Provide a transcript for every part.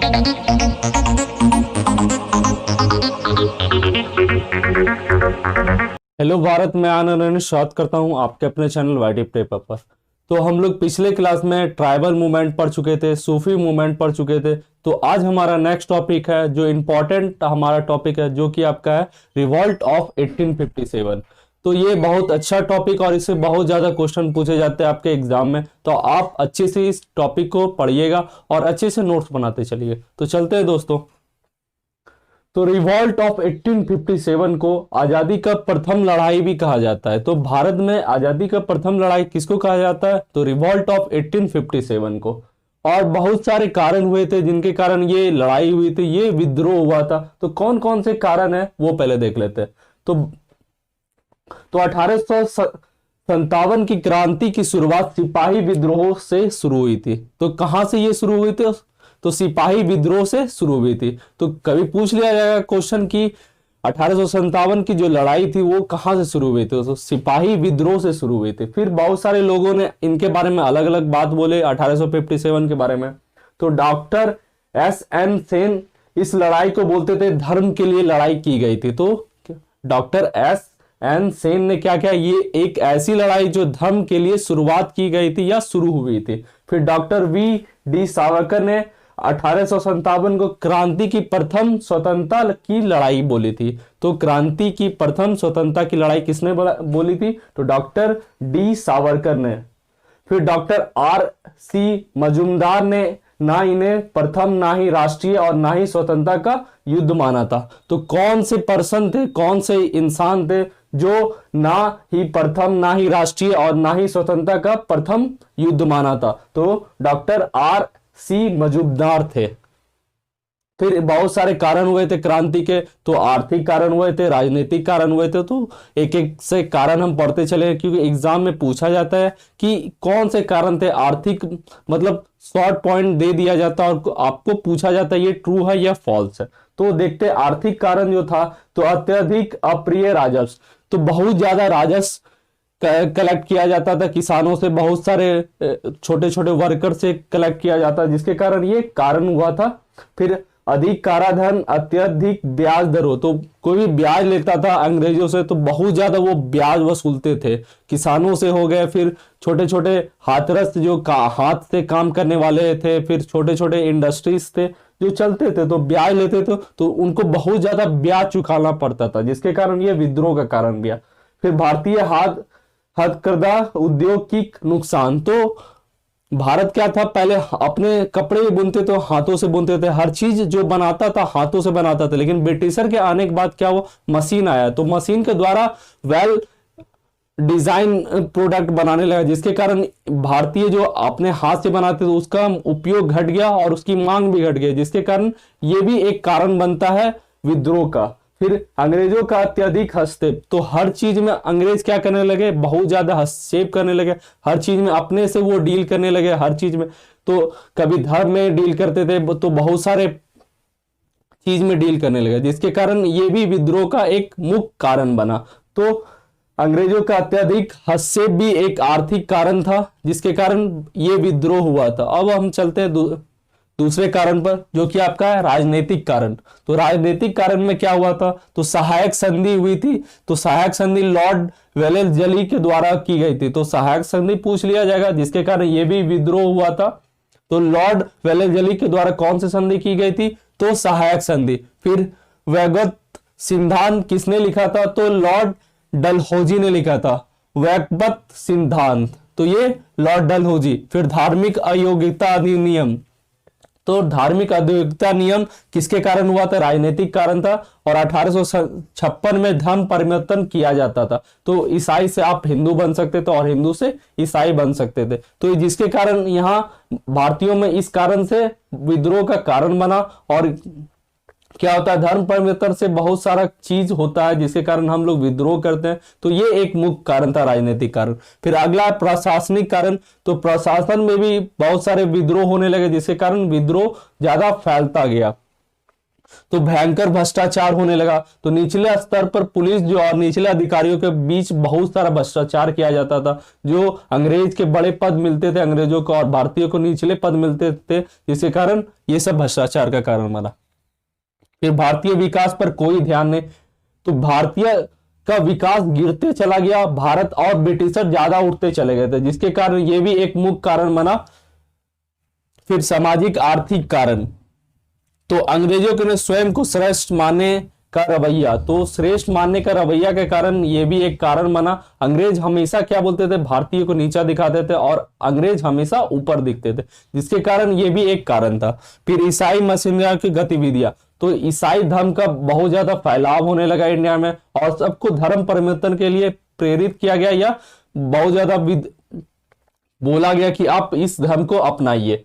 Hello Bharat, मैं आनंद स्वागत करता हूं आपके अपने चैनल वाईटी पेपर पर। तो हम लोग पिछले क्लास में ट्राइबल मूवमेंट पढ़ चुके थे, सूफी मूवमेंट पढ़ चुके थे। तो आज हमारा नेक्स्ट टॉपिक है, जो इम्पोर्टेंट हमारा टॉपिक है, जो कि आपका है रिवॉल्ट ऑफ 1857। तो ये बहुत अच्छा टॉपिक और इससे बहुत ज़्यादा क्वेश्चन पूछे जाते हैं आपके एग्जाम में। तो आप अच्छे से इस टॉपिक को पढ़िएगा और अच्छे से नोट्स बनाते चलिए। तो चलते हैं दोस्तों। तो रिवॉल्ट ऑफ 1857 को आजादी का प्रथम लड़ाई भी कहा जाता है। तो भारत में आजादी का प्रथम लड़ाई किसको कहा जाता है? तो रिवॉल्ट ऑफ 1857 को। और बहुत सारे कारण हुए थे जिनके कारण ये लड़ाई हुई थी, ये विद्रोह हुआ था। तो कौन कौन से कारण है वो पहले देख लेते हैं। तो 1857 की क्रांति की शुरुआत सिपाही विद्रोह से शुरू हुई थी। तो कहां से ये शुरू हुई थी? तो सिपाही विद्रोह से शुरू हुई थी। तो कभी पूछ लिया जाएगा क्वेश्चन की 1857 की जो लड़ाई थी वो कहां से शुरू हुई थी? तो सिपाही विद्रोह से शुरू हुई थी। फिर बहुत सारे लोगों ने इनके बारे में अलग अलग बात बोले 1857 के बारे में। तो डॉक्टर S.N. सेन इस लड़ाई को बोलते थे धर्म के लिए लड़ाई की गई थी। तो डॉक्टर S.N. सेन ने क्या किया? ये एक ऐसी लड़ाई जो धर्म के लिए शुरुआत की गई थी या शुरू हुई थी। फिर डॉक्टर V.D. सावरकर ने 1857 को क्रांति की प्रथम स्वतंत्रता की लड़ाई बोली थी। तो क्रांति की प्रथम स्वतंत्रता की लड़ाई किसने बोली थी? तो डॉक्टर D. सावरकर ने। फिर डॉक्टर R.C. मजूमदार ने ना इन्हें प्रथम, ना ही राष्ट्रीय और ना ही स्वतंत्रता का युद्ध माना था। तो कौन से पर्सन थे, कौन से इंसान थे जो ना ही प्रथम, ना ही राष्ट्रीय और ना ही स्वतंत्रता का प्रथम युद्ध माना था? तो डॉक्टर R.C. मजूमदार थे। फिर बहुत सारे कारण हुए थे क्रांति के। तो आर्थिक कारण हुए थे, राजनीतिक कारण हुए थे। तो एक एक से कारण हम पढ़ते चले, क्योंकि एग्जाम में पूछा जाता है कि कौन से कारण थे। आर्थिक मतलब शॉर्ट पॉइंट दे दिया जाता है और आपको पूछा जाता है ये ट्रू है या फॉल्स है। तो देखते आर्थिक कारण जो था, तो अत्यधिक अप्रिय राजस्व। तो बहुत ज्यादा राजस्व कलेक्ट किया जाता था किसानों से, बहुत सारे छोटे छोटे वर्कर से कलेक्ट किया जाता, जिसके कारण ये कारण हुआ था। फिर अधिक काराधन, अत्यधिक ब्याज दर हो। तो कोई भी ब्याज लेता था अंग्रेजों से तो बहुत ज्यादा वो ब्याज वसूलते थे किसानों से हो गए। फिर छोटे छोटे हाथरस जो हाथ से काम करने वाले थे, फिर छोटे छोटे इंडस्ट्रीज थे जो चलते थे, तो ब्याज लेते थे तो उनको बहुत ज्यादा ब्याज चुकाना पड़ता था, जिसके कारण ये विद्रोह का कारण भी। फिर भारतीय हथकरघा उद्योग की नुकसान। तो भारत क्या था, पहले अपने कपड़े भी बुनते थे, हाथों से बुनते थे, हर चीज जो बनाता था हाथों से बनाता था। लेकिन ब्रिटिशर के आने के बाद क्या हुआ, मशीन आया। तो मशीन के द्वारा वेल डिजाइन प्रोडक्ट बनाने लगा, जिसके कारण भारतीय जो अपने हाथ से बनाते थे उसका उपयोग घट गया और उसकी मांग भी घट गई, जिसके कारण ये भी एक कारण बनता है विद्रोह का। फिर अंग्रेजों का अत्यधिक हस्तक्षेप। तो हर चीज में अंग्रेज क्या करने लगे, बहुत ज्यादा हस्तक्षेप करने लगे, हर चीज में अपने से वो डील करने लगे, हर चीज में। तो कभी धर्म में डील करते थे, तो बहुत सारे चीज में डील करने लगे, जिसके कारण ये भी विद्रोह का एक मुख्य कारण बना। तो अंग्रेजों का अत्यधिक हस्तक्षेप भी एक आर्थिक कारण था, जिसके कारण ये विद्रोह हुआ था। अब हम चलते हैं दूसरे कारण पर, जो कि आपका है राजनीतिक कारण। तो राजनीतिक कारण में क्या हुआ था, तो सहायक संधि हुई थी। तो सहायक संधि लॉर्ड वेलेस्ली के द्वारा की गई थी। तो सहायक संधि पूछ लिया जाएगा, जिसके कारण ये भी विद्रोह हुआ था। तो लॉर्ड वेलेस्ली के द्वारा कौन सी संधि की गई थी, तो सहायक संधि। फिर वैगत सिद्धांत किसने लिखा था, तो लॉर्ड डलहौजी ने लिखा था, वैगत सिद्धांत। तो ये लॉर्ड डलहौजी। फिर धार्मिक अयोग्यता अधिनियम। तो धार्मिक अयोग्यता नियम किसके कारण हुआ था, राजनीतिक कारण था। और 1856 में धर्म परिवर्तन किया जाता था। तो ईसाई से आप हिंदू बन सकते थे और हिंदू से ईसाई बन सकते थे। तो जिसके कारण यहाँ भारतीयों में इस कारण से विद्रोह का कारण बना। और क्या होता है, धर्म परिवर्तन से बहुत सारा चीज होता है जिसके कारण हम लोग विद्रोह करते हैं। तो ये एक मुख्य कारण था, राजनीतिक कारण। फिर अगला प्रशासनिक कारण। तो प्रशासन में भी बहुत सारे विद्रोह होने लगे, जिसके कारण विद्रोह ज्यादा फैलता गया। तो भयंकर भ्रष्टाचार होने लगा। तो निचले स्तर पर पुलिस जो और निचले अधिकारियों के बीच बहुत सारा भ्रष्टाचार किया जाता था। जो अंग्रेज के बड़े पद मिलते थे अंग्रेजों को और भारतीयों को निचले पद मिलते थे, जिसके कारण ये सब भ्रष्टाचार का कारण बना। फिर भारतीय विकास पर कोई ध्यान नहीं, तो भारतीय का विकास गिरते चला गया, भारत और ब्रिटिशर ज्यादा उठते चले गए थे, जिसके कारण ये भी एक मुख्य कारण बना। फिर सामाजिक आर्थिक कारण, तो अंग्रेजों के ने स्वयं को श्रेष्ठ मानने का रवैया, तो श्रेष्ठ मानने का रवैया के कारण ये भी एक कारण बना। अंग्रेज हमेशा क्या बोलते थे, भारतीय को नीचा दिखाते थे और अंग्रेज हमेशा ऊपर दिखते थे, जिसके कारण ये भी एक कारण था। फिर ईसाई मिशनरियों की गतिविधियां, तो ईसाई धर्म का बहुत ज्यादा फैलाव होने लगा इंडिया में और सबको धर्म परिवर्तन के लिए प्रेरित किया गया या बहुत ज्यादा बोला गया कि आप इस धर्म को अपनाइए,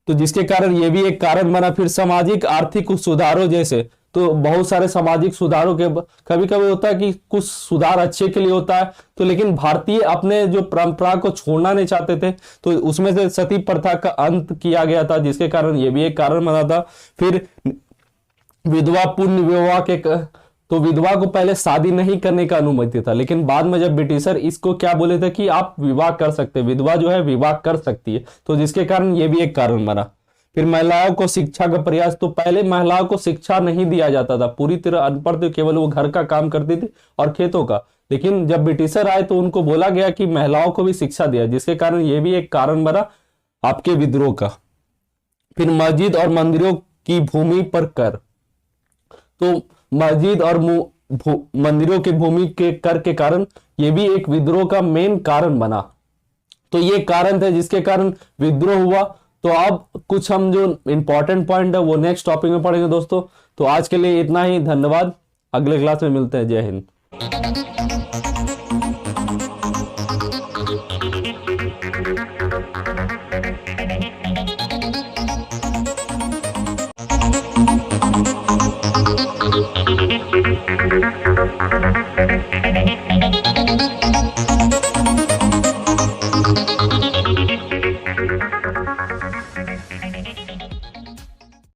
तो जिसके कारण ये भी एक कारण बना। फिर सामाजिक आर्थिक सुधारों जैसे, तो बहुत सारे सामाजिक सुधारों के कभी कभी होता है कि कुछ सुधार अच्छे के लिए होता है, तो लेकिन भारतीय अपने जो परंपरा को छोड़ना नहीं चाहते थे, तो उसमें से सती प्रथा का अंत किया गया था, जिसके कारण ये भी एक कारण बना था। फिर विधवा पुण्य विवाह के, तो विधवा को पहले शादी नहीं करने का अनुमति था, लेकिन बाद में जब ब्रिटिशर इसको क्या बोले थे कि आप विवाह कर सकते, विधवा जो है विवाह कर सकती है, तो जिसके कारण ये भी एक कारण बना। फिर महिलाओं को शिक्षा का प्रयास, तो पहले महिलाओं को शिक्षा नहीं दिया जाता था, पूरी तरह अनपढ़ थे, केवल वो घर का काम करती थी और खेतों का, लेकिन जब ब्रिटिशर आए तो उनको बोला गया कि महिलाओं को भी शिक्षा दिया, जिसके कारण ये भी एक कारण बना आपके विद्रोह का। फिर मस्जिद और मंदिरों की भूमि पर कर, तो मस्जिद और मंदिरों की भूमि के कर के कारण ये भी एक विद्रोह का मेन कारण बना। तो ये कारण थे जिसके कारण विद्रोह हुआ। तो अब कुछ हम जो इंपॉर्टेंट पॉइंट है वो नेक्स्ट टॉपिक में पढ़ेंगे दोस्तों। तो आज के लिए इतना ही, धन्यवाद, अगले क्लास में मिलते हैं, जय हिंद।